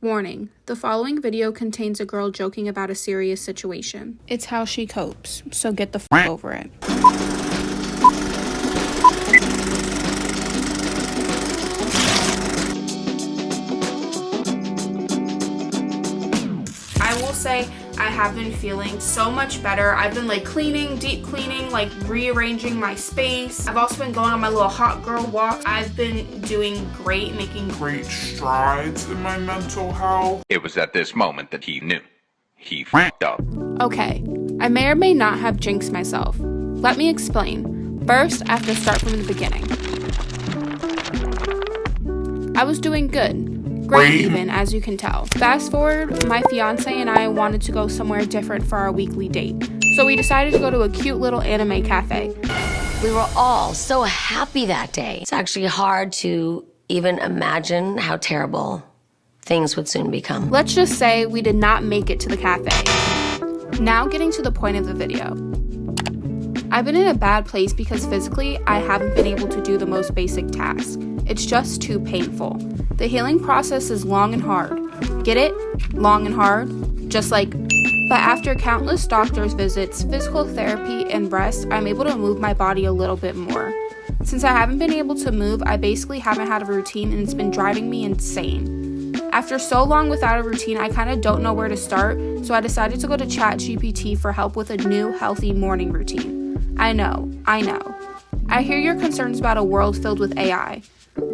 Warning, the following video contains a girl joking about a serious situation. It's how she copes, so get the f over it. I will say I have been feeling so much better. I've been like cleaning, deep cleaning, like rearranging my space. I've also been going on my little hot girl walk. I've been doing great, making great strides in my mental health. It was at this moment that he knew. He f***ed up. Okay, I may or may not have jinxed myself. Let me explain. First, I have to start from the beginning. I was doing good. Great even, as you can tell. Fast forward, my fiance and I wanted to go somewhere different for our weekly date. So we decided to go to a cute little anime cafe. We were all so happy that day. It's actually hard to even imagine how terrible things would soon become. Let's just say we did not make it to the cafe. Now getting to the point of the video. I've been in a bad place because physically, I haven't been able to do the most basic tasks. It's just too painful. The healing process is long and hard. Get it? Long and hard? Just like, but after countless doctor's visits, physical therapy, and rest, I'm able to move my body a little bit more. Since I haven't been able to move, I basically haven't had a routine and it's been driving me insane. After so long without a routine, I kind of don't know where to start, so I decided to go to ChatGPT for help with a new, healthy morning routine. I know. I hear your concerns about a world filled with AI.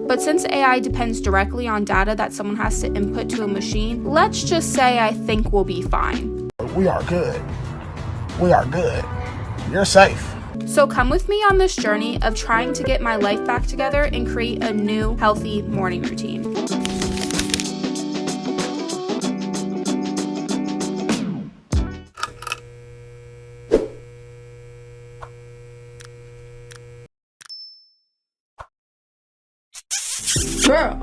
But since AI depends directly on data that someone has to input to a machine, let's just say I think we'll be fine. We are good. You're safe. So come with me on this journey of trying to get my life back together and create a new, healthy morning routine. Girl,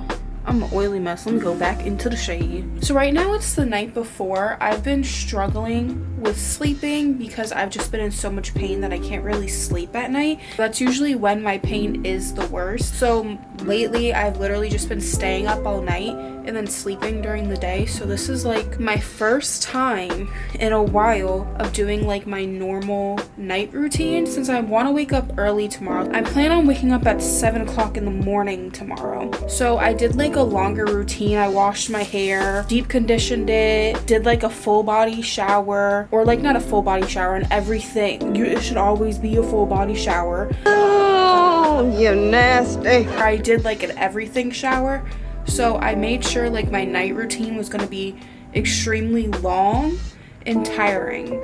I'm an oily mess. Let me go back into the shade. So right now it's the night before. I've been struggling with sleeping because I've just been in so much pain that I can't really sleep at night. That's usually when my pain is the worst. So lately I've literally just been staying up all night and then sleeping during the day. So this is like my first time in a while of doing like my normal night routine since I want to wake up early tomorrow. I plan on waking up at 7 o'clock in the morning tomorrow. So I did like a longer routine. I washed my hair, deep conditioned it, did like a full body shower, or like not a full body shower and everything. It should always be a full body shower. Oh, you nasty. I did like an everything shower. So I made sure like my night routine was going to be extremely long and tiring.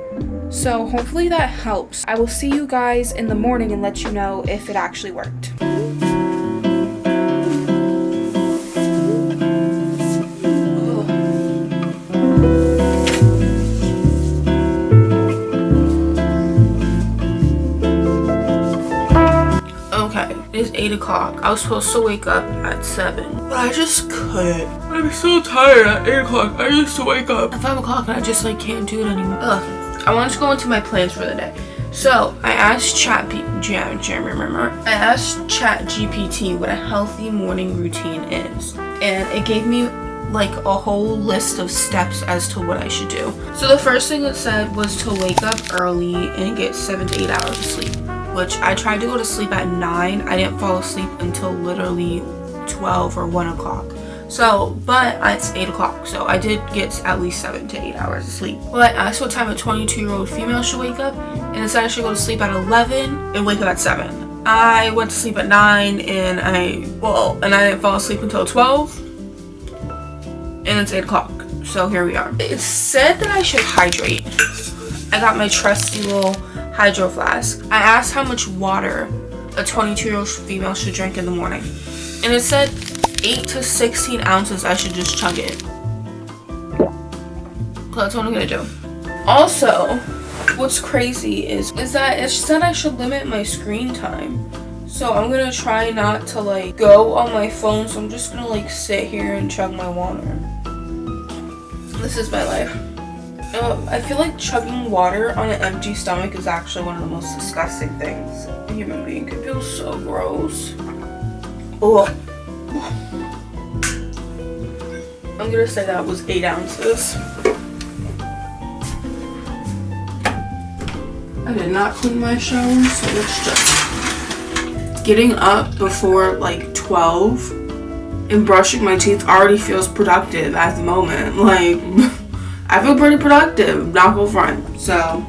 So hopefully that helps. I will see you guys in the morning and let you know if it actually worked. It's 8 o'clock. I was supposed to wake up at 7, but I just couldn't. I'm so tired at 8 o'clock. I used to wake up at 5 o'clock and I just like can't do it anymore. Ugh. I wanted to go into my plans for the day. So I asked ChatGPT what a healthy morning routine is. And it gave me like a whole list of steps as to what I should do. So the first thing it said was to wake up early and get 7 to 8 hours of sleep. Which I tried to go to sleep at 9. I didn't fall asleep until literally 12 or 1 o'clock. So, but it's 8 o'clock. So I did get at least 7 to 8 hours of sleep. But I asked what time a 22-year-old female should wake up. And it said I should go to sleep at 11 and wake up at 7. I went to sleep at 9 and I didn't fall asleep until 12. And it's 8 o'clock. So here we are. It said that I should hydrate. I got my trusty little hydro flask. I asked how much water a 22-year-old female should drink in the morning. And it said 8 to 16 ounces I should just chug it. So that's what I'm gonna do. Also, what's crazy is that it said I should limit my screen time. So I'm gonna try not to like go on my phone. So I'm just gonna like sit here and chug my water. This is my life. I feel like chugging water on an empty stomach is actually one of the most disgusting things a human being can do. So gross. Ugh. I'm gonna say that was 8 ounces. I did not clean my shower, so it's just getting up before like 12 and brushing my teeth already feels productive at the moment. Like, I feel pretty productive, not gonna front. So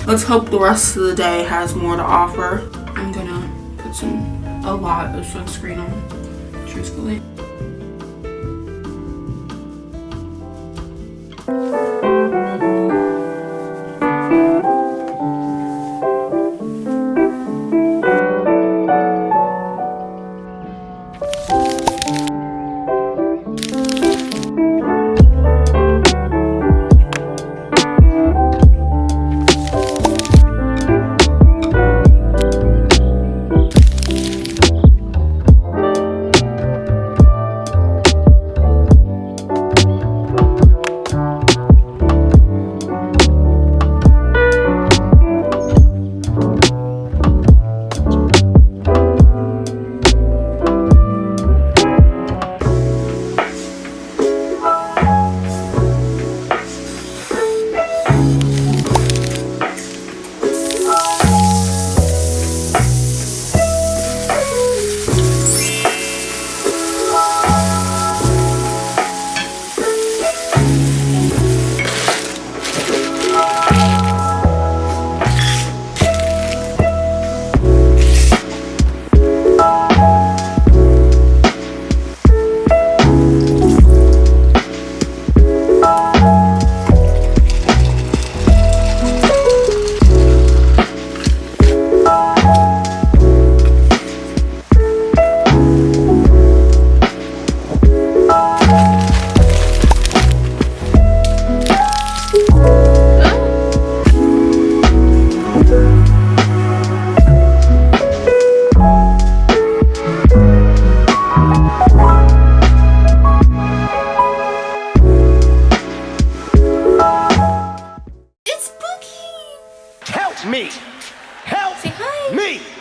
let's hope the rest of the day has more to offer. I'm gonna put a lot of sunscreen on, truthfully.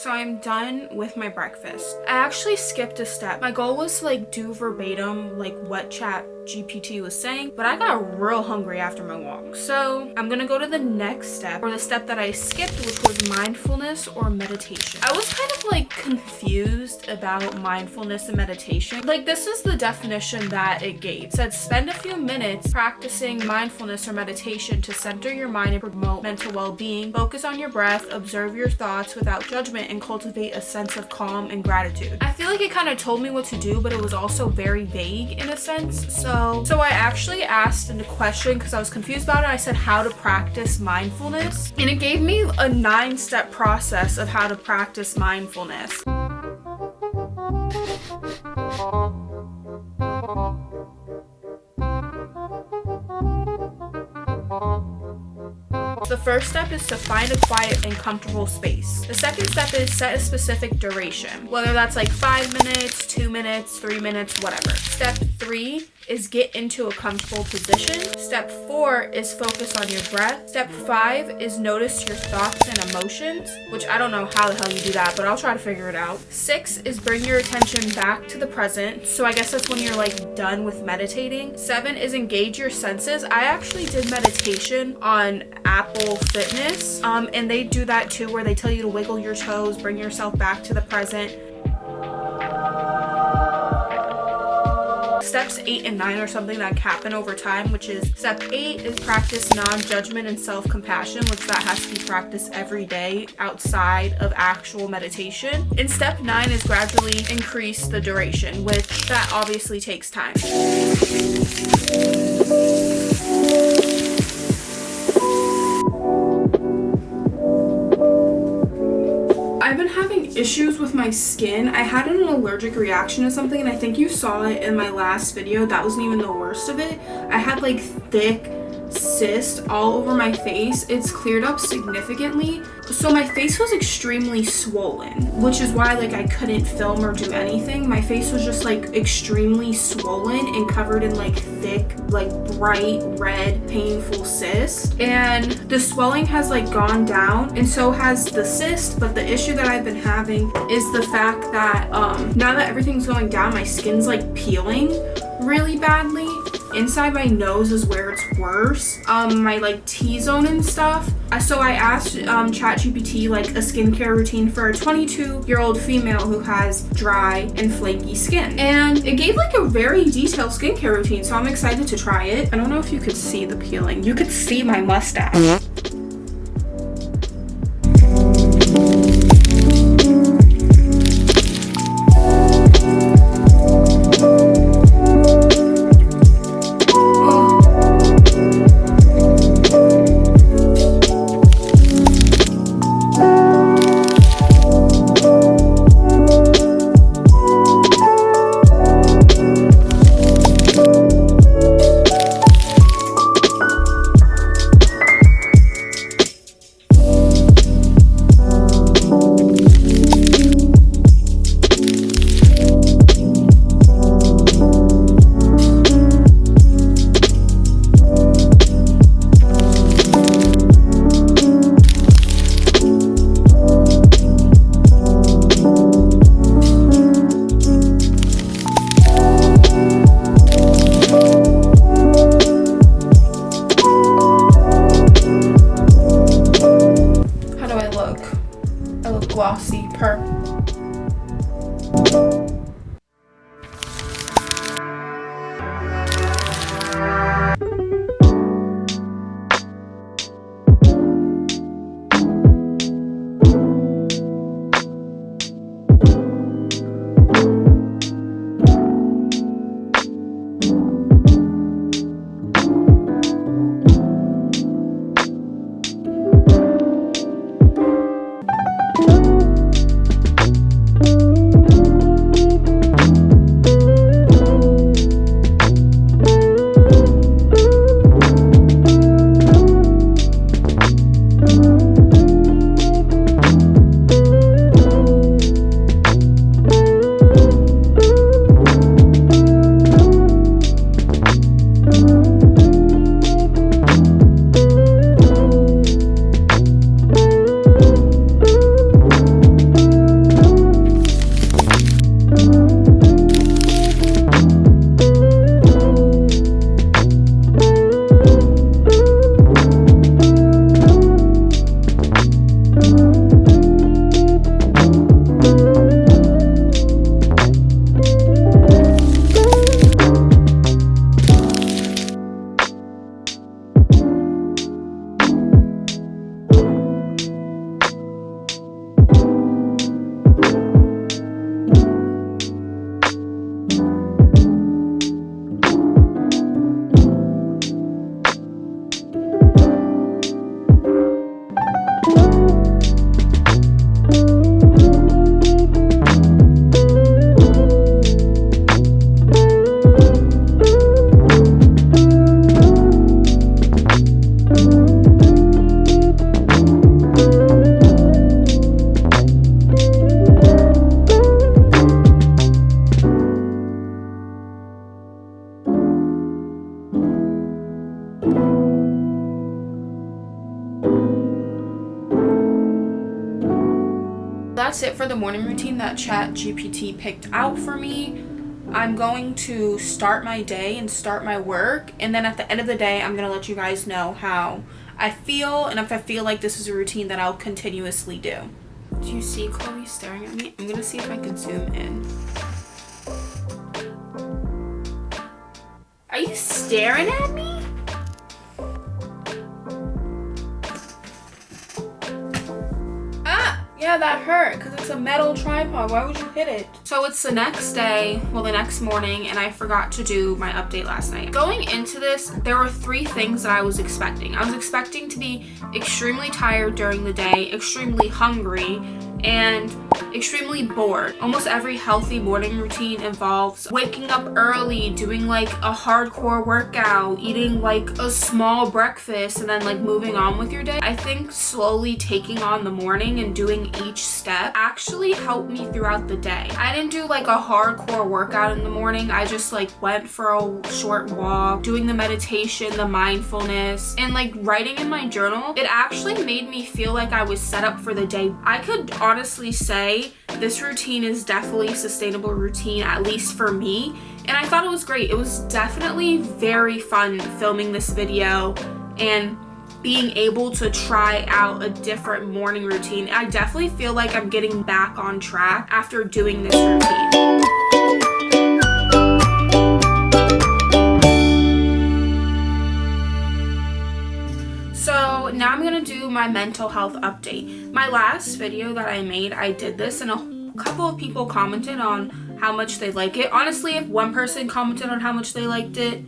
So I'm done with my breakfast. I actually skipped a step. My goal was to like do verbatim like what ChatGPT was saying, but I got real hungry after my walk. So I'm gonna go to the next step, or the step that I skipped, which was mindfulness or meditation. I was kind of like confused about mindfulness and meditation. Like, this is the definition that it gave. It said, spend a few minutes practicing mindfulness or meditation to center your mind and promote mental well-being. Focus on your breath, observe your thoughts without judgment, and cultivate a sense of calm and gratitude. I feel like it kind of told me what to do, but it was also very vague in a sense. So I actually asked a question because I was confused about it. I said how to practice mindfulness, and it gave me a 9-step process of how to practice mindfulness. The first step is to find a quiet and comfortable space. The second step is set a specific duration, whether that's like 5 minutes, 2 minutes, 3 minutes, whatever. Step 3 is get into a comfortable position. Step 4 is focus on your breath. Step 5 is notice your thoughts and emotions, which I don't know how the hell you do that, but I'll try to figure it out. 6 is bring your attention back to the present. So I guess that's when you're like done with meditating. 7 is engage your senses. I actually did meditation on Apple Fitness, and they do that too, where they tell you to wiggle your toes, bring yourself back to the present. Steps 8 and 9 are something that happen over time, which is step 8 is practice non-judgment and self-compassion, which that has to be practiced every day outside of actual meditation. And step 9 is gradually increase the duration, which that obviously takes time. I've been having issues with my skin. I had an allergic reaction to something, and I think you saw it in my last video. That wasn't even the worst of it. I had like thick cysts all over my face. It's cleared up significantly. So my face was extremely swollen, which is why like I couldn't film or do anything. My face was just like extremely swollen and covered in like thick, like bright red, painful cysts. And the swelling has like gone down, and so has the cyst. But the issue that I've been having is the fact that now that everything's going down, my skin's like peeling really badly. inside my nose is where it's worse. My like T-zone and stuff. So I asked ChatGPT like a skincare routine for a 22-year-old female who has dry and flaky skin. And it gave like a very detailed skincare routine, so I'm excited to try it. I don't know if you could see the peeling. You could see my mustache. Glossy purple. That's it for the morning routine that ChatGPT picked out for me. I'm going to start my day and start my work, and then at the end of the day I'm going to let you guys know how I feel and if I feel like this is a routine that I'll continuously do. Do you see Chloe staring at me? I'm going to see if I can zoom in. Are you staring at me? Yeah, that hurt because it's a metal tripod. Why would you hit it? So it's the next day, well, the next morning, and I forgot to do my update last night. Going into this, there were 3 things that I was expecting. I was expecting to be extremely tired during the day, extremely hungry, and extremely bored. Almost every healthy morning routine involves waking up early, doing like a hardcore workout, eating like a small breakfast, and then like moving on with your day. I think slowly taking on the morning and doing each step actually helped me throughout the day. I didn't do like a hardcore workout in the morning. I just like went for a short walk, doing the meditation, the mindfulness, and like writing in my journal. It actually made me feel like I was set up for the day. I could honestly say this routine is definitely a sustainable routine, at least for me, And I thought it was great. It was definitely very fun filming this video and being able to try out a different morning routine. I definitely feel like I'm getting back on track after doing this routine. So now I'm gonna do my mental health update. My last video that I made, I did this and a couple of people commented on how much they like it. Honestly, if one person commented on how much they liked it,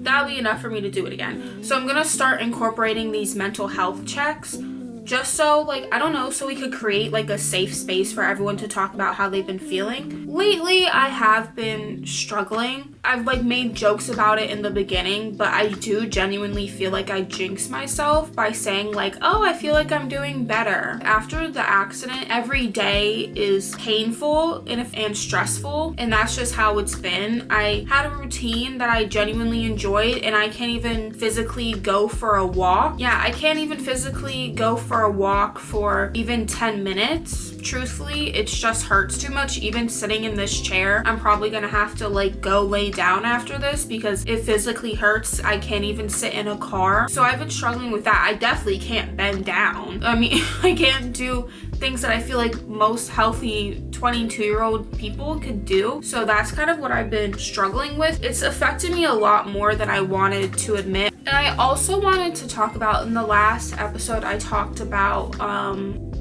that would be enough for me to do it again. So I'm gonna start incorporating these mental health checks just so, like, I don't know, so we could create like a safe space for everyone to talk about how they've been feeling. Lately, I have been struggling. I've like made jokes about it in the beginning, but I do genuinely feel like I jinx myself by saying like, oh, I feel like I'm doing better. After the accident, every day is painful and stressful, and that's just how it's been. I had a routine that I genuinely enjoyed, and I can't even physically go for a walk. Yeah, I can't even physically go for a walk for even 10 minutes. Truthfully, it just hurts too much. Even sitting in this chair, I'm probably gonna have to like go lay down after this because it physically hurts. I can't even sit in a car. So I've been struggling with that. I definitely can't bend down. I mean, I can't do things that I feel like most healthy 22-year-old people could do. So that's kind of what I've been struggling with. It's affected me a lot more than I wanted to admit. And I also wanted to talk about, in the last episode, I talked about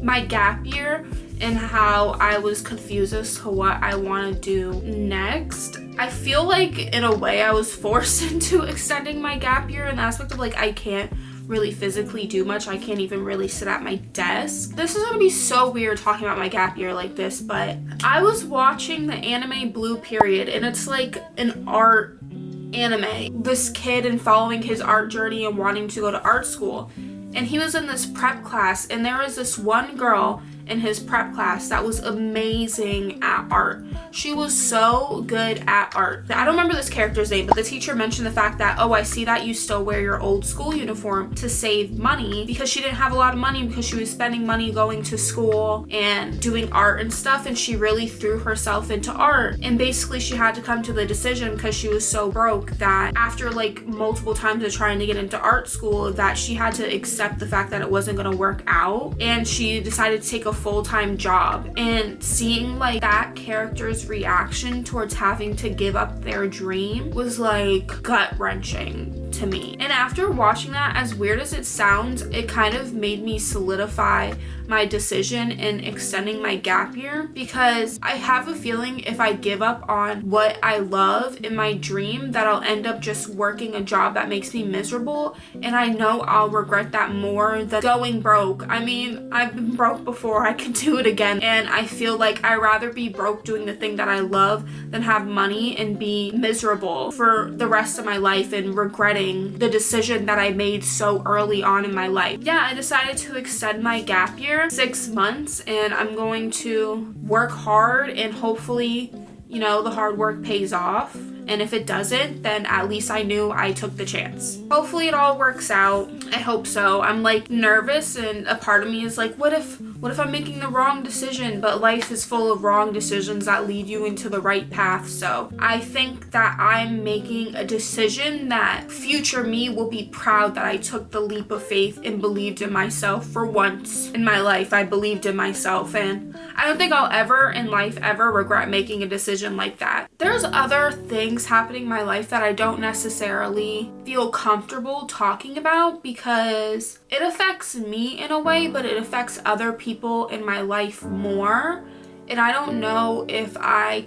my gap year and how I was confused as to what I want to do next. I feel like in a way I was forced into extending my gap year in the aspect of like I can't really physically do much. I can't even really sit at my desk. This is gonna be so weird talking about my gap year like this, but I was watching the anime Blue Period, and it's like an art anime. This kid and following his art journey and wanting to go to art school. And he was in this prep class, and there was this one girl in his prep class that was amazing at art. She was so good at art. I don't remember this character's name, but the teacher mentioned the fact that, oh, I see that you still wear your old school uniform to save money, because she didn't have a lot of money because she was spending money going to school and doing art and stuff, and she really threw herself into art. And basically she had to come to the decision, because she was so broke, that after like multiple times of trying to get into art school, that she had to accept the fact that it wasn't going to work out, and she decided to take a full-time job. And seeing like that character's reaction towards having to give up their dream was like gut-wrenching to me. And after watching that, as weird as it sounds, it kind of made me solidify my decision in extending my gap year, because I have a feeling if I give up on what I love in my dream, that I'll end up just working a job that makes me miserable, and I know I'll regret that more than going broke. I mean, I've been broke before, I can do it again, and I feel like I'd rather be broke doing the thing that I love than have money and be miserable for the rest of my life and regretting the decision that I made so early on in my life. Yeah, I decided to extend my gap year 6 months, and I'm going to work hard, and hopefully, you know, the hard work pays off. And if it doesn't, then at least I knew I took the chance. Hopefully it all works out. I hope so. I'm like nervous, and a part of me is like, what if I'm making the wrong decision? But life is full of wrong decisions that lead you into the right path. So I think that I'm making a decision that future me will be proud that I took the leap of faith and believed in myself. For once in my life, I believed in myself, and I don't think I'll ever in life ever regret making a decision like that. There's other things happening in my life that I don't necessarily feel comfortable talking about, because it affects me in a way, but it affects other people in my life more. And I don't know if I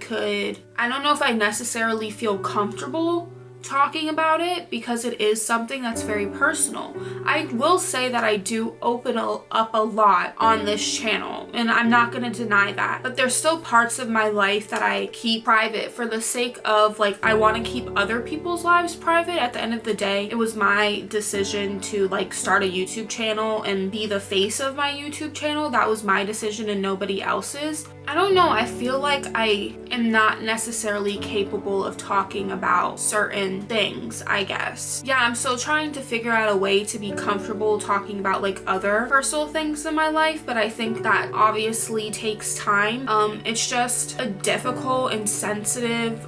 necessarily feel comfortable talking about it, because it is something that's very personal. I will say that I do open up a lot on this channel, and I'm not going to deny that, but there's still parts of my life that I keep private for the sake of like, I want to keep other people's lives private. At the end of the day, it was my decision to like start a YouTube channel and be the face of my YouTube channel. That was my decision and nobody else's. I don't know, I feel like I am not necessarily capable of talking about certain certain things, I guess. Yeah, I'm still trying to figure out a way to be comfortable talking about like other personal things in my life, but I think that obviously takes time. It's just a difficult and sensitive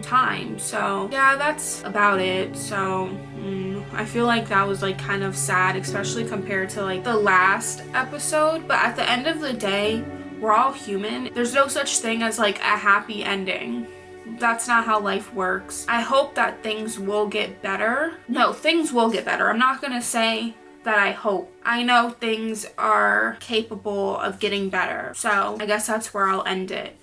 time. So yeah, that's about it. So I feel like that was like kind of sad, especially compared to like the last episode. But at the end of the day, we're all human. There's no such thing as like a happy ending. That's not how life works. I hope that things will get better. No, things will get better. I'm not gonna say that I hope. I know things are capable of getting better. So I guess that's where I'll end it.